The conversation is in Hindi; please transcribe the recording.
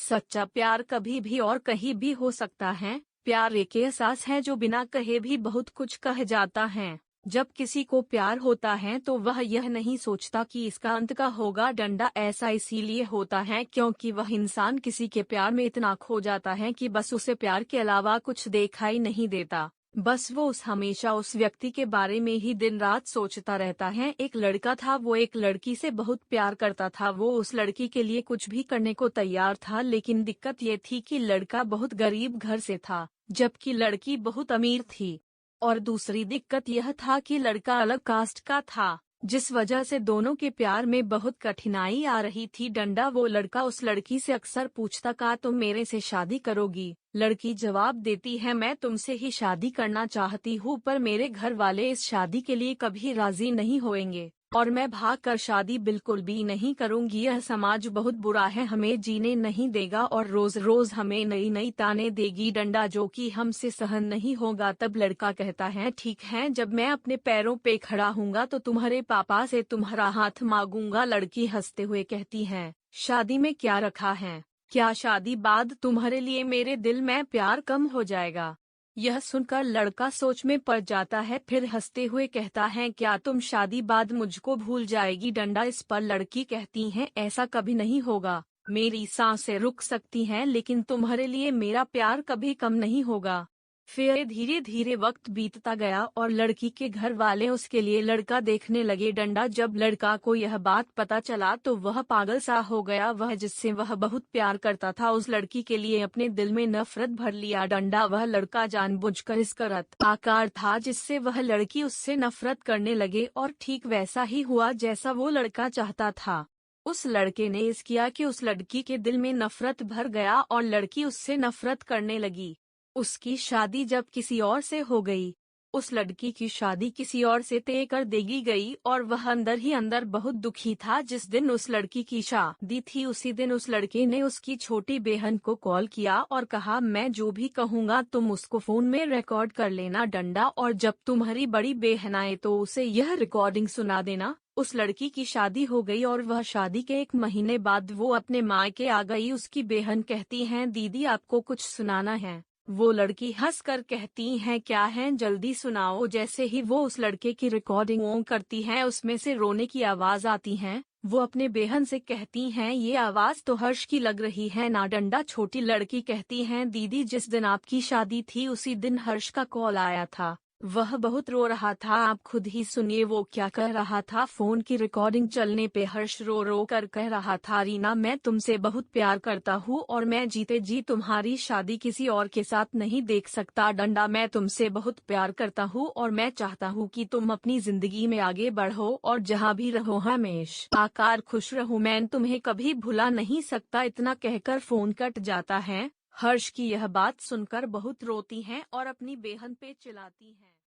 सच्चा प्यार कभी भी और कहीं भी हो सकता है। प्यार एक एहसास है जो बिना कहे भी बहुत कुछ कह जाता है। जब किसी को प्यार होता है तो वह यह नहीं सोचता कि इसका अंत का होगा डंडा। ऐसा इसीलिए होता है क्योंकि वह इंसान किसी के प्यार में इतना खो जाता है कि बस उसे प्यार के अलावा कुछ दिखाई नहीं देता। बस वो हमेशा उस व्यक्ति के बारे में ही दिन रात सोचता रहता है। एक लड़का था, वो एक लड़की से बहुत प्यार करता था। वो उस लड़की के लिए कुछ भी करने को तैयार था, लेकिन दिक्कत ये थी कि लड़का बहुत गरीब घर से था, जबकि लड़की बहुत अमीर थी। और दूसरी दिक्कत यह था कि लड़का अलग कास्ट का था, जिस वजह से दोनों के प्यार में बहुत कठिनाई आ रही थी। डंडा वो लड़का उस लड़की से अक्सर पूछता, का तुम मेरे से शादी करोगी? लड़की जवाब देती है, मैं तुमसे ही शादी करना चाहती हूँ, पर मेरे घर वाले इस शादी के लिए कभी राजी नहीं होंगे और मैं भाग कर शादी बिल्कुल भी नहीं करूँगी। यह समाज बहुत बुरा है, हमें जीने नहीं देगा और रोज रोज हमें नई नई ताने देगी डंडा, जो कि हमसे सहन नहीं होगा। तब लड़का कहता है, ठीक है, जब मैं अपने पैरों पे खड़ा हूँगा तो तुम्हारे पापा से तुम्हारा हाथ मांगूंगा। लड़की हंसते हुए कहती है, शादी में क्या रखा है? क्या शादी बाद तुम्हारे लिए मेरे दिल में प्यार कम हो जाएगा? यह सुनकर लड़का सोच में पड़ जाता है, फिर हंसते हुए कहता है, क्या तुम शादी बाद मुझको भूल जाएगी? डंडा इस पर लड़की कहती है, ऐसा कभी नहीं होगा। मेरी सांसें रुक सकती हैं, लेकिन तुम्हारे लिए मेरा प्यार कभी कम नहीं होगा। फिर धीरे धीरे वक्त बीतता गया और लड़की के घर वाले उसके लिए लड़का देखने लगे। डंडा जब लड़का को यह बात पता चला तो वह पागल सा हो गया। वह जिससे वह बहुत प्यार करता था, उस लड़की के लिए अपने दिल में नफरत भर लिया। डंडा वह लड़का जानबूझकर इसका आकार था जिससे वह लड़की उससे नफरत करने लगे, और ठीक वैसा ही हुआ जैसा वो लड़का चाहता था। उस लड़के ने इस किया कि उस लड़की के दिल में नफरत भर गया और लड़की उससे नफरत करने लगी। उसकी शादी जब किसी और से हो गई, उस लड़की की शादी किसी और से तय कर देगी गई और वह अंदर ही अंदर बहुत दुखी था। जिस दिन उस लड़की की शादी थी, उसी दिन उस लड़के ने उसकी छोटी बहन को कॉल किया और कहा, मैं जो भी कहूँगा तुम उसको फोन में रिकॉर्ड कर लेना डंडा, और जब तुम्हारी बड़ी बहन आए तो उसे यह रिकॉर्डिंग सुना देना। उस लड़की की शादी हो गई और वह शादी के 1 महीने बाद वो अपने मायके आ गई। उसकी बहन कहती है, दीदी आपको कुछ सुनाना है। वो लड़की हंसकर कहती है, क्या है, जल्दी सुनाओ। जैसे ही वो उस लड़के की रिकॉर्डिंग ऑन करती है, उसमें से रोने की आवाज आती है। वो अपने बहन से कहती हैं, ये आवाज तो हर्ष की लग रही है ना डंडा? छोटी लड़की कहती है, दीदी जिस दिन आपकी शादी थी उसी दिन हर्ष का कॉल आया था। वह बहुत रो रहा था, आप खुद ही सुनिए वो क्या कह रहा था। फोन की रिकॉर्डिंग चलने पे हर्ष रो रो कर कह रहा था, रीना मैं तुमसे बहुत प्यार करता हूँ और मैं जीते जी तुम्हारी शादी किसी और के साथ नहीं देख सकता। डंडा मैं तुमसे बहुत प्यार करता हूँ और मैं चाहता हूँ कि तुम अपनी जिंदगी में आगे बढ़ो और जहाँ भी रहो हमेशा आकार खुश रहो। मैं तुम्हें कभी भुला नहीं सकता। इतना कहकर फोन कट जाता है। हर्ष की यह बात सुनकर बहुत रोती हैं और अपनी बहन पे चिल्लाती हैं।